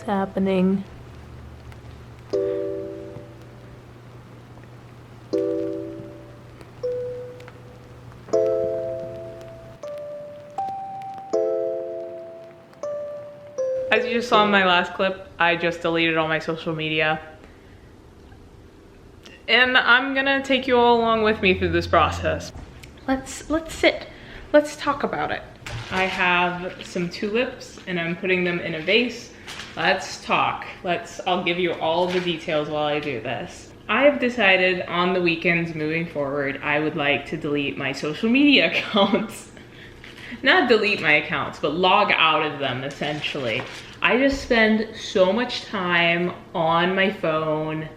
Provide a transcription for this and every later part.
what's happening. As you just saw in my last clip, I just deleted all my social media. And I'm gonna take you all along with me through this process. Let's sit. Let's talk about it. I have some tulips and I'm putting them in a vase. Let's talk. I'll give you all the details while I do this. I have decided on the weekends moving forward, I would like to delete my social media accounts. Not delete my accounts, but log out of them essentially. I just spend so much time on my phone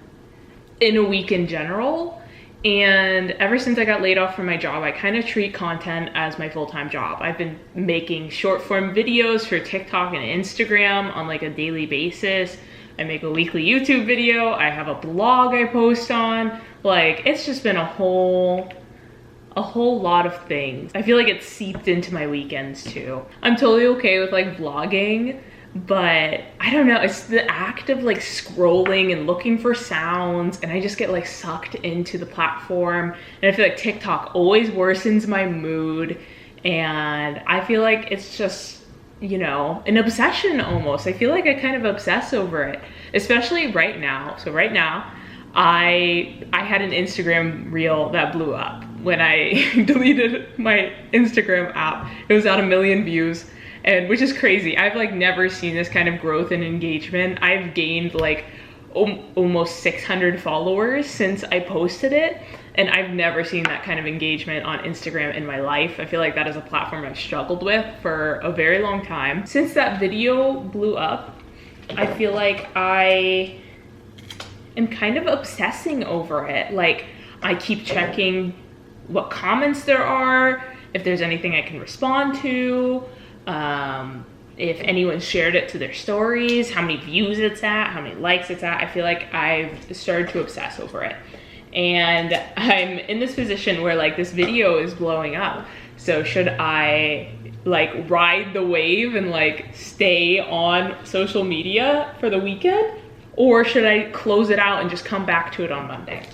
in a week in general. And ever since I got laid off from my job, I kind of treat content as my full-time job. I've been making short form videos for TikTok and Instagram on like a daily basis. I make a weekly YouTube video. I have a blog I post on. Like, it's just been a whole lot of things. I feel like it's seeped into my weekends too. I'm totally okay with like vlogging, but I don't know, it's the act of like scrolling and looking for sounds, and I just get like sucked into the platform. And I feel like TikTok always worsens my mood, and I feel like it's just, you know, an obsession almost. I feel like I kind of obsess over it, especially right now. So right now, I had an Instagram reel that blew up. When I deleted my Instagram app, it was at 1 million views, and which is crazy. I've like never seen this kind of growth and engagement. I've gained like almost 600 followers since I posted it, and I've never seen that kind of engagement on Instagram in my life. I feel like that is a platform I've struggled with for a very long time. Since that video blew up, I feel like I am kind of obsessing over it. Like, I keep checking what comments there are, if there's anything I can respond to, if anyone shared it to their stories, how many views it's at, how many likes it's at. I feel like I've started to obsess over it. And I'm in this position where like this video is blowing up. So should I like ride the wave and like stay on social media for the weekend? Or should I close it out and just come back to it on Monday?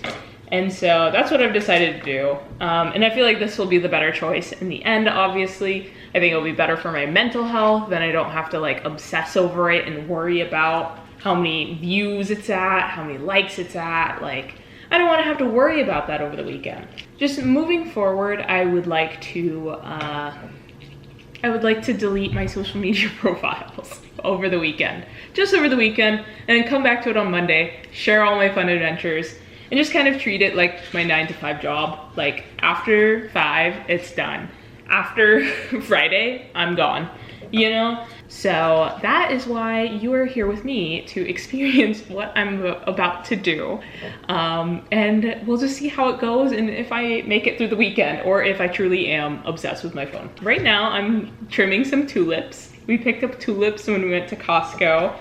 And so that's what I've decided to do. And I feel like this will be the better choice in the end, obviously. I think it'll be better for my mental health, then I don't have to like obsess over it and worry about how many views it's at, how many likes it's at. Like, I don't wanna have to worry about that over the weekend. Just moving forward, I would like to delete my social media profiles over the weekend. Just over the weekend, and then come back to it on Monday, share all my fun adventures, and just kind of treat it like my 9-to-5 job. Like, after 5, it's done. After Friday, I'm gone, you know? So that is why you are here with me, to experience what I'm about to do. And we'll just see how it goes, and if I make it through the weekend, or if I truly am obsessed with my phone. Right now, I'm trimming some tulips. We picked up tulips when we went to Costco,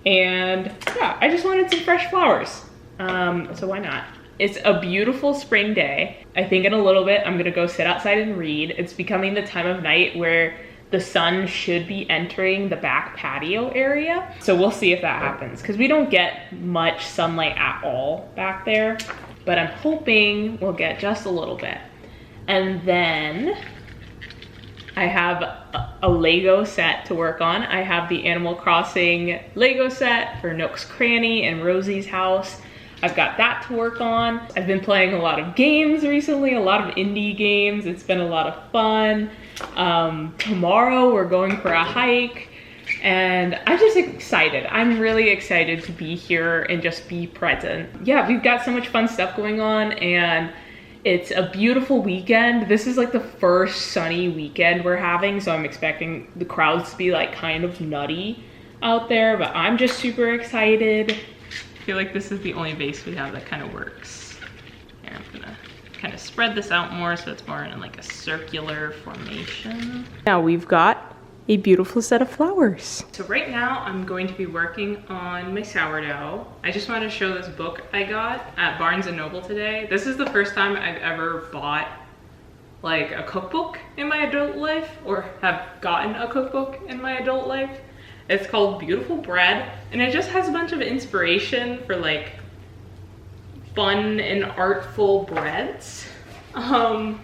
and yeah, I just wanted some fresh flowers. So why not? It's a beautiful spring day. I think in a little bit, I'm gonna go sit outside and read. It's becoming the time of night where the sun should be entering the back patio area. So we'll see if that happens, because we don't get much sunlight at all back there, but I'm hoping we'll get just a little bit. And then I have a Lego set to work on. I have the Animal Crossing Lego set for Nook's Cranny and Rosie's house. I've got that to work on. I've been playing a lot of games recently, a lot of indie games. It's been a lot of fun. Tomorrow we're going for a hike, and I'm just excited. I'm really excited to be here and just be present. Yeah, we've got so much fun stuff going on, and it's a beautiful weekend. This is like the first sunny weekend we're having, so I'm expecting the crowds to be like kind of nutty out there, but I'm just super excited. I feel like this is the only vase we have that kind of works. Here, I'm gonna kind of spread this out more so it's more in like a circular formation. Now we've got a beautiful set of flowers. So right now I'm going to be working on my sourdough. I just wanted to show this book I got at Barnes & Noble today. This is the first time I've ever bought like a cookbook in my adult life, or have gotten a cookbook in my adult life. It's called Beautiful Bread, and it just has a bunch of inspiration for like fun and artful breads. And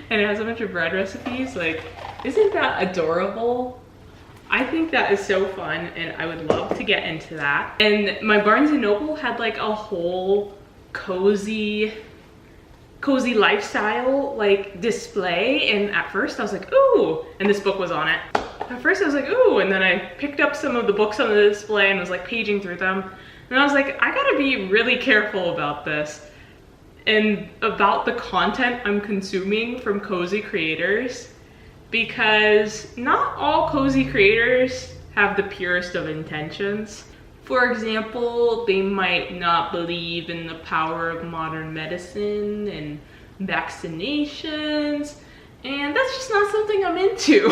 it has a bunch of bread recipes. Like, isn't that adorable? I think that is so fun, and I would love to get into that. And my Barnes & Noble had like a whole cozy lifestyle like display, and at first I was like, ooh, and this book was on it. At first I was like, ooh, and then I picked up some of the books on the display and was like paging through them. And I was like, I gotta be really careful about this and about the content I'm consuming from cozy creators, because not all cozy creators have the purest of intentions. For example, they might not believe in the power of modern medicine and vaccinations, and that's just not something I'm into.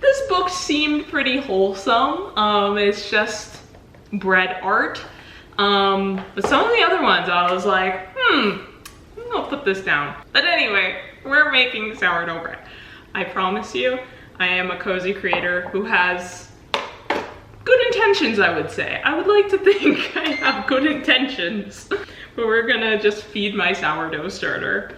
This book seemed pretty wholesome. It's just bread art. But some of the other ones I was like, I'll put this down. But anyway, we're making sourdough bread. I promise you, I am a cozy creator who has good intentions, I would say. I would like to think I have good intentions, but we're gonna just feed my sourdough starter.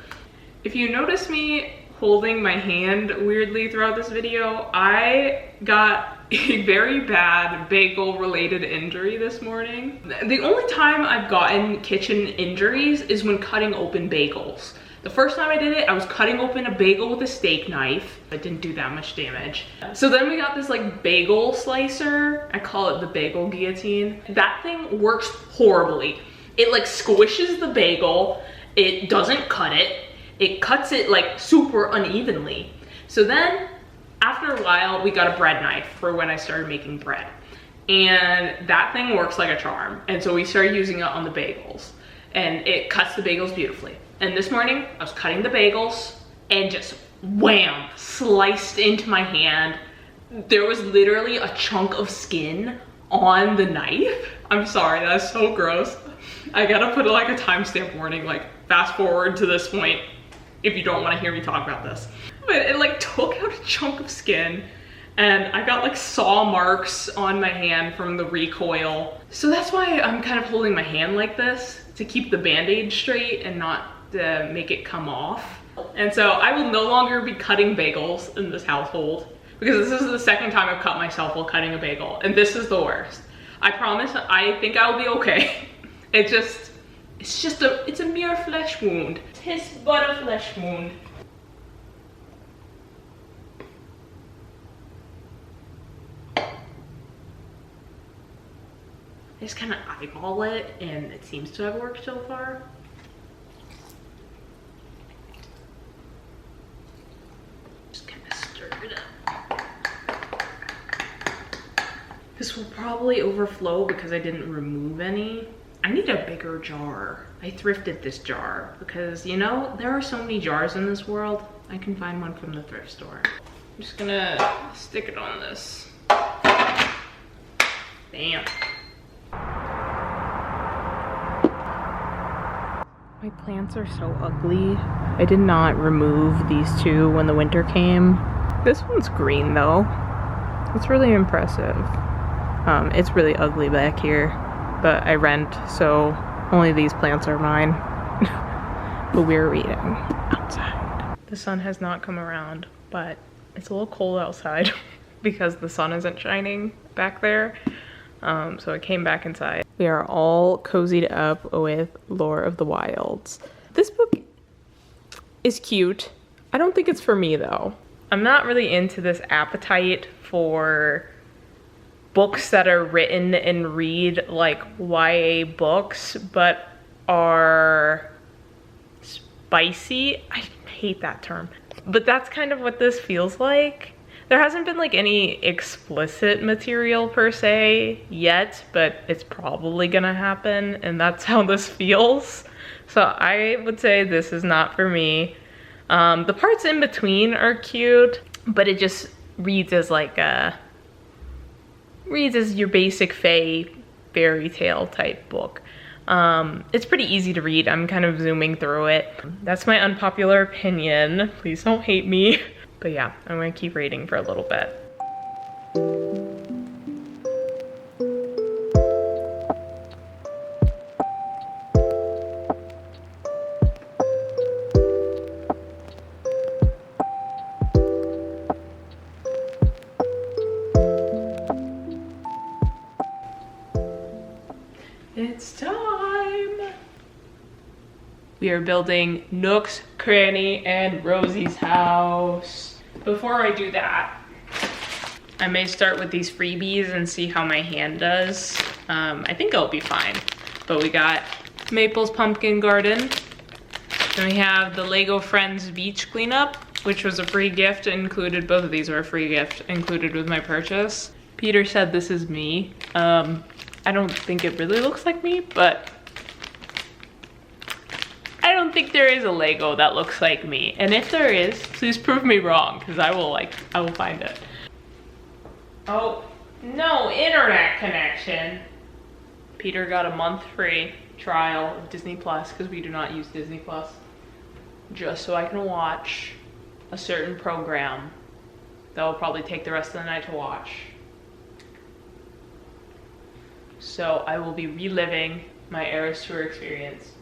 If you notice me holding my hand weirdly throughout this video, I got a very bad bagel related injury this morning. The only time I've gotten kitchen injuries is when cutting open bagels. The first time I did it, I was cutting open a bagel with a steak knife. It didn't do that much damage. So then we got this like bagel slicer. I call it the bagel guillotine. That thing works horribly. It like squishes the bagel. It doesn't cut it. It cuts it like super unevenly. So then after a while, we got a bread knife for when I started making bread. And that thing works like a charm. And so we started using it on the bagels, and it cuts the bagels beautifully. And this morning I was cutting the bagels and just wham, sliced into my hand. There was literally a chunk of skin on the knife. I'm sorry, that's so gross. I gotta put like a timestamp warning, like fast forward to this point if you don't want to hear me talk about this. But it like took out a chunk of skin, and I got like saw marks on my hand from the recoil. So that's why I'm kind of holding my hand like this, to keep the band-aid straight and not to make it come off. And so I will no longer be cutting bagels in this household, because this is the second time I've cut myself while cutting a bagel, and this is the worst. I promise, I think I'll be okay. It's a mere flesh wound. Tis but a flesh wound. I just kind of eyeball it, and it seems to have worked so far. Just kind of stir it up. This will probably overflow because I didn't remove any. I need a bigger jar. I thrifted this jar because, you know, there are so many jars in this world. I can find one from the thrift store. I'm just gonna stick it on this. Bam. My plants are so ugly. I did not remove these two when the winter came. This one's green though. It's really impressive. It's really ugly back here, but I rent, so only these plants are mine. But we're reading outside. The sun has not come around, but it's a little cold outside because the sun isn't shining back there. So I came back inside. We are all cozied up with Lore of the Wilds. This book is cute. I don't think it's for me though. I'm not really into this appetite for books that are written and read like YA books, but are spicy. I hate that term, but that's kind of what this feels like. There hasn't been like any explicit material per se yet, but it's probably gonna happen, and that's how this feels. So I would say this is not for me. The parts in between are cute, but it just reads as like your basic fairy tale type book. It's pretty easy to read. I'm kind of zooming through it. That's my unpopular opinion. Please don't hate me. But yeah, I'm gonna keep reading for a little bit. It's time. We are building Nook's Cranny and Rosie's house. Before I do that, I may start with these freebies and see how my hand does. I think it'll be fine. But we got Maple's Pumpkin Garden. Then we have the Lego Friends Beach Cleanup, which was a free gift included. Both of these were a free gift included with my purchase. Peter said this is me. I don't think it really looks like me, but I don't think there is a Lego that looks like me. And if there is, please prove me wrong, because I will find it. Oh, no internet connection. Peter got a month free trial of Disney Plus, because we do not use Disney Plus, just so I can watch a certain program that will probably take the rest of the night to watch. So I will be reliving my Eras Tour experience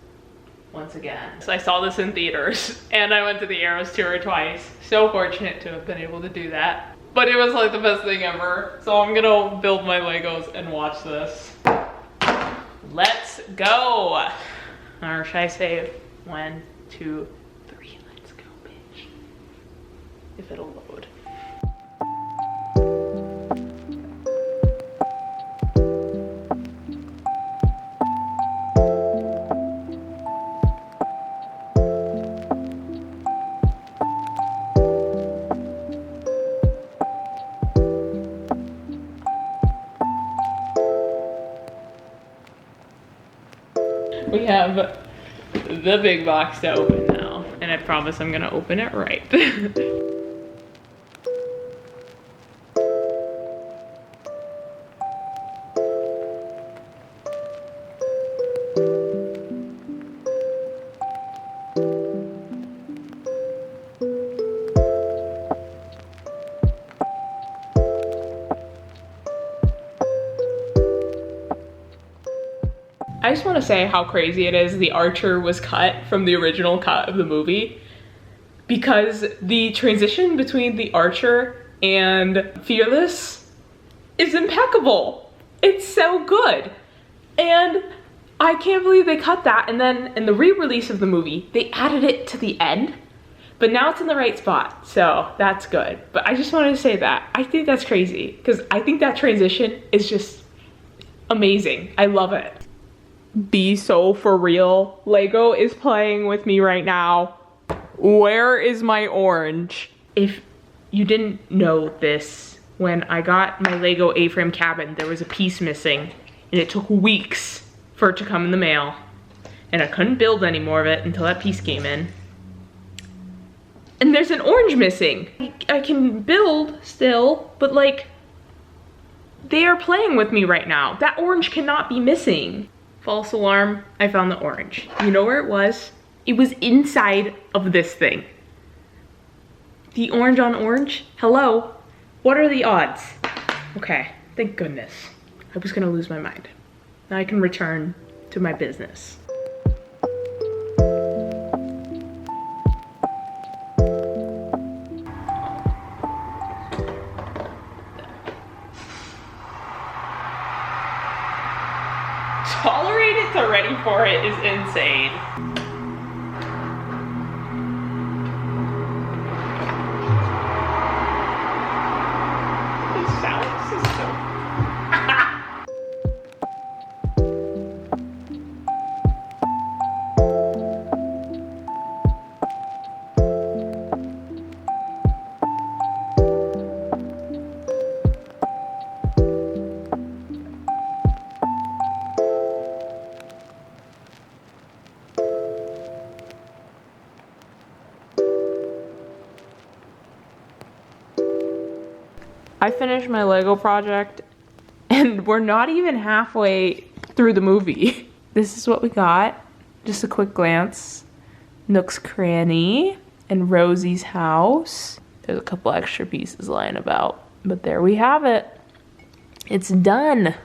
once again. So I saw this in theaters and I went to the Eras Tour twice. So fortunate to have been able to do that. But it was like the best thing ever. So I'm gonna build my Legos and watch this. Let's go. Or should I say 1, 2, 3, let's go, bitch. If it'll load. We have the big box to open now, and I promise I'm gonna open it right. I just want to say how crazy it is the Archer was cut from the original cut of the movie, because the transition between the Archer and Fearless is impeccable. It's so good. And I can't believe they cut that, and then in the re-release of the movie, they added it to the end, but now it's in the right spot, so that's good. But I just wanted to say that. I think that's crazy, because I think that transition is just amazing. I love it. Be so for real. Lego is playing with me right now. Where is my orange? If you didn't know this, when I got my Lego A-frame cabin, there was a piece missing, and it took weeks for it to come in the mail. And I couldn't build any more of it until that piece came in. And there's an orange missing. I can build still, but like, they are playing with me right now. That orange cannot be missing. False alarm, I found the orange. You know where it was? It was inside of this thing. The orange on orange? Hello? What are the odds? Okay, thank goodness. I was gonna lose my mind. Now I can return to my business. Tolerated to ready for it is insane. The sound system. I finished my Lego project and we're not even halfway through the movie. This is what we got. Just a quick glance. Nook's Cranny and Rosie's house. There's a couple extra pieces lying about, but there we have it. It's done.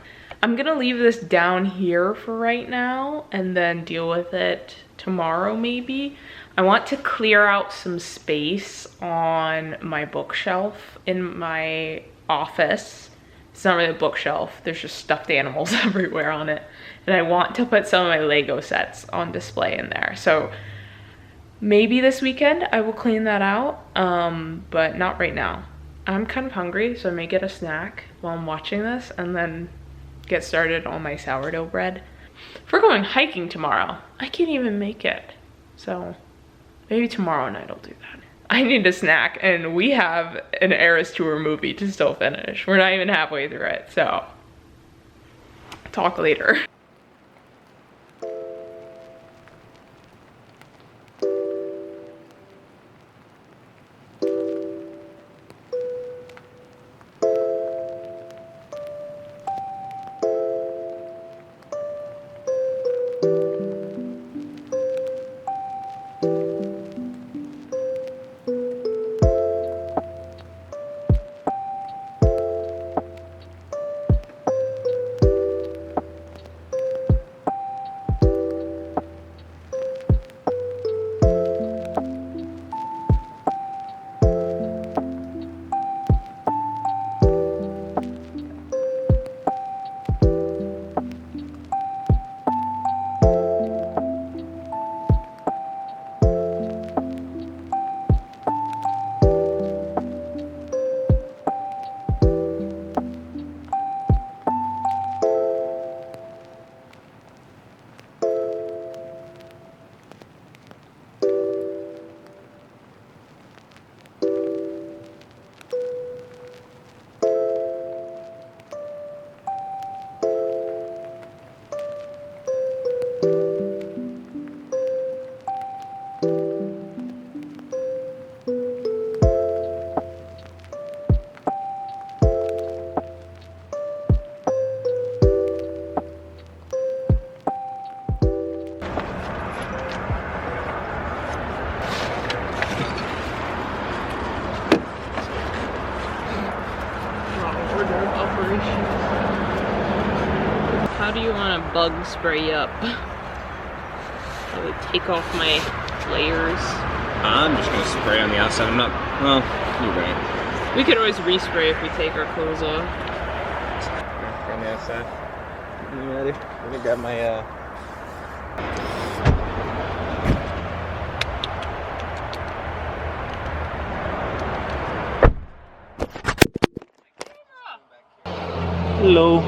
I'm gonna leave this down here for right now and then deal with it tomorrow maybe. I want to clear out some space on my bookshelf in my office It's not really a bookshelf. There's just stuffed animals everywhere on it. And I want to put some of my Lego sets on display in there. So maybe this weekend I will clean that out, but not right now. I'm kind of hungry, so I may get a snack while I'm watching this and then get started on my sourdough bread. If we're going hiking tomorrow, I can't even make it. So maybe tomorrow night I'll do that. I need a snack, and we have an Eras Tour movie to still finish. We're not even halfway through it, so talk later. How do you want to bug spray up? I would take off my layers. I'm just gonna spray on the outside. I'm not, well, you're right. We could always respray if we take our clothes off. Spray on the outside. You ready? Let me grab my, Hello.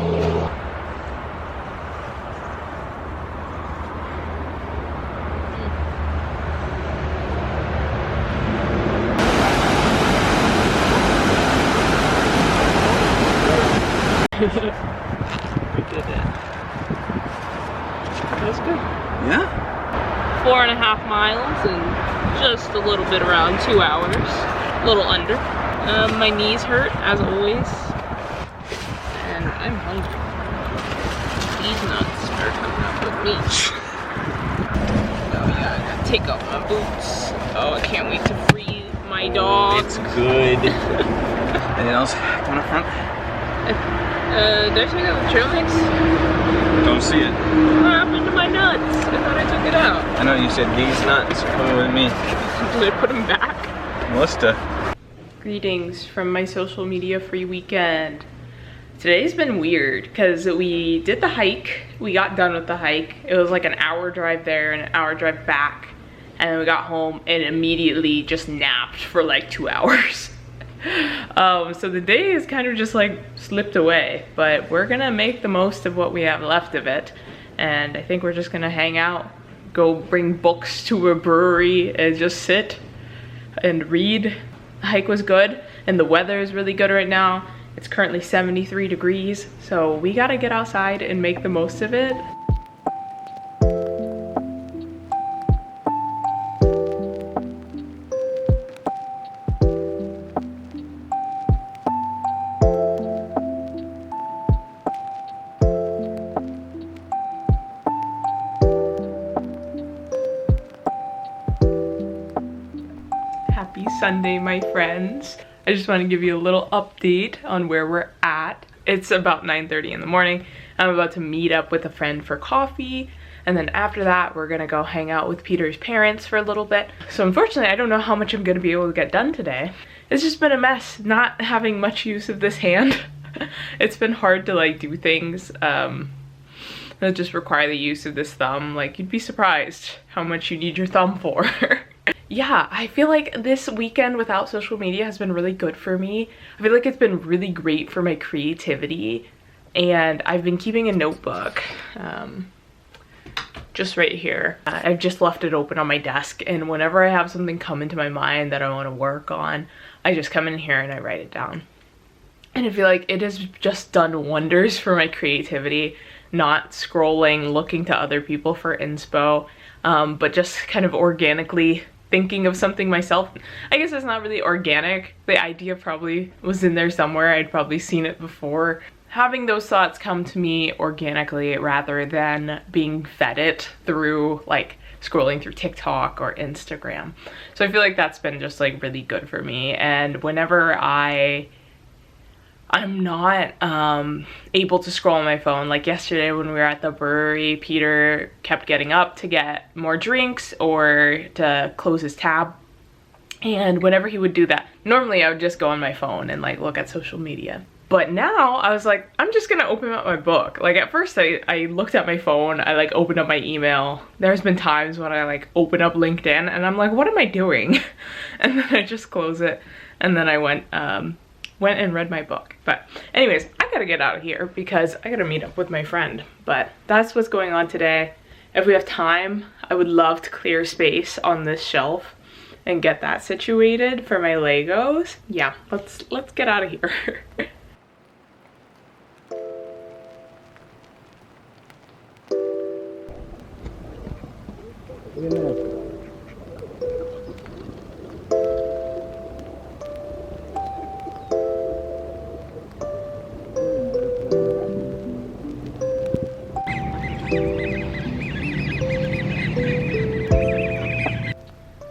We did it. That's good. Yeah? 4.5 miles and just a little bit around 2 hours. A little under. My knees hurt, as always. And I'm hungry. These nuts are coming up with me. Oh yeah, I gotta take off my boots. Oh, I can't wait to free my dog. It's good. Anything else on the front? Did I take out the trail mix? Don't see it. What happened to my nuts? I thought I took it out. I know you said these nuts are coming with me. Did I put them back? Musta. Greetings from my social media free weekend. Today's been weird because we did the hike. We got done with the hike. It was like an hour drive there and an hour drive back. And then we got home and immediately just napped for like 2 hours. So the day is kind of just like slipped away, but we're gonna make the most of what we have left of it. And I think we're just gonna hang out, go bring books to a brewery and just sit and read. The hike was good and the weather is really good right now. It's currently 73 degrees, so we gotta get outside and make the most of it. Happy Sunday, my friends. I just want to give you a little update on where we're at. It's about 9:30 in the morning. I'm about to meet up with a friend for coffee, and then after that we're gonna go hang out with Peter's parents for a little bit. So unfortunately I don't know how much I'm gonna be able to get done today. It's just been a mess not having much use of this hand. it's been hard to like do things that just require the use of this thumb. Like, you'd be surprised how much you need your thumb for. Yeah, I feel like this weekend without social media has been really good for me. I feel like it's been really great for my creativity, and I've been keeping a notebook just right here. I've just left it open on my desk, and whenever I have something come into my mind that I want to work on, I just come in here and I write it down. And I feel like it has just done wonders for my creativity, not scrolling, looking to other people for inspo, but just kind of organically thinking of something myself. I guess it's not really organic. The idea probably was in there somewhere. I'd probably seen it before. Having those thoughts come to me organically rather than being fed it through like scrolling through TikTok or Instagram. So I feel like that's been just like really good for me. And whenever I'm not able to scroll on my phone, like yesterday when we were at the brewery, Peter kept getting up to get more drinks or to close his tab. And whenever he would do that, normally I would just go on my phone and like look at social media. But now I was like, I'm just gonna open up my book. Like at first I looked at my phone, I like opened up my email. There's been times when I like open up LinkedIn and I'm like, what am I doing? And then I just close it, and then I went and read my book. But anyways, I gotta get out of here because I gotta meet up with my friend. But that's what's going on today. If we have time, I would love to clear space on this shelf and get that situated for my Legos. Yeah, let's get out of here.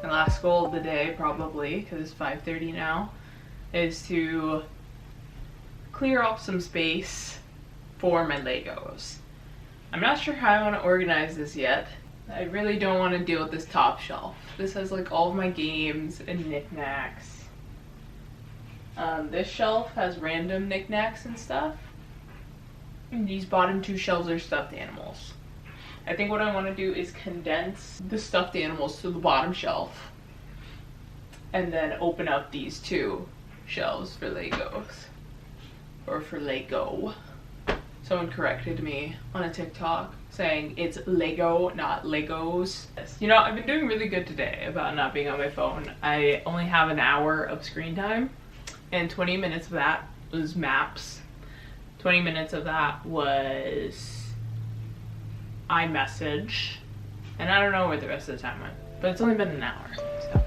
Last goal of the day, probably, because it's 5:30 now, is to clear up some space for my Legos. I'm not sure how I want to organize this yet. I really don't want to deal with this top shelf. This has like all of my games and knickknacks. This shelf has random knickknacks and stuff. And these bottom two shelves are stuffed animals. I think what I want to do is condense the stuffed animals to the bottom shelf and then open up these two shelves for Legos, or for Lego. Someone corrected me on a TikTok saying it's Lego, not Legos. You know, I've been doing really good today about not being on my phone. I only have an hour of screen time, and 20 minutes of that was maps. 20 minutes of that was iMessage, and I don't know where the rest of the time went, but it's only been an hour, so.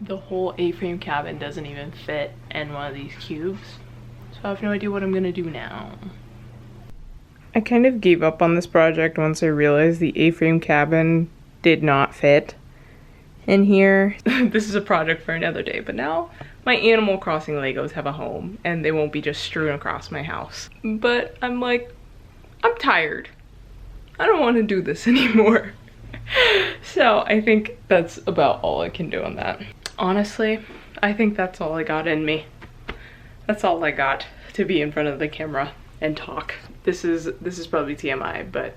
The whole A-frame cabin doesn't even fit in one of these cubes, so I have no idea what I'm gonna do now. I kind of gave up on this project once I realized the A-frame cabin did not fit in here. This is a project for another day, but now my Animal Crossing Legos have a home and they won't be just strewn across my house. But I'm like, I'm tired. I don't want to do this anymore. So I think that's about all I can do on that. Honestly, I think that's all I got in me. That's all I got to be in front of the camera and talk. This is probably TMI, but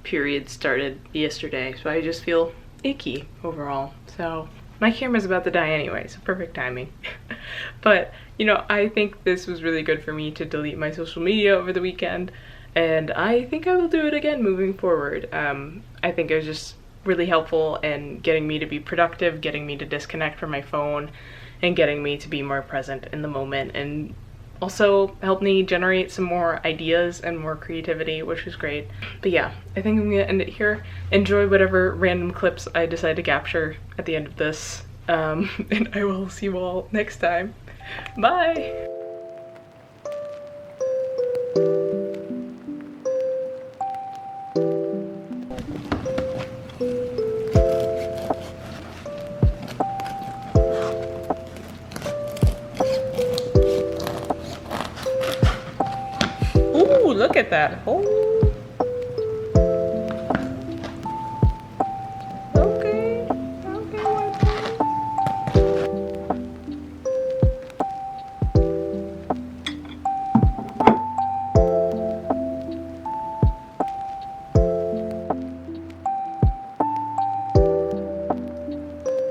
period started yesterday, so I just feel icky overall. So my camera's about to die anyway, so perfect timing. But you know, I think this was really good for me to delete my social media over the weekend, and I think I will do it again moving forward. I think it was just really helpful in getting me to be productive, getting me to disconnect from my phone, and getting me to be more present in the moment and also helped me generate some more ideas and more creativity, which is great. But yeah, I think I'm gonna end it here. Enjoy whatever random clips I decide to capture at the end of this. And I will see you all next time. Bye! Ooh, look at that. Oh.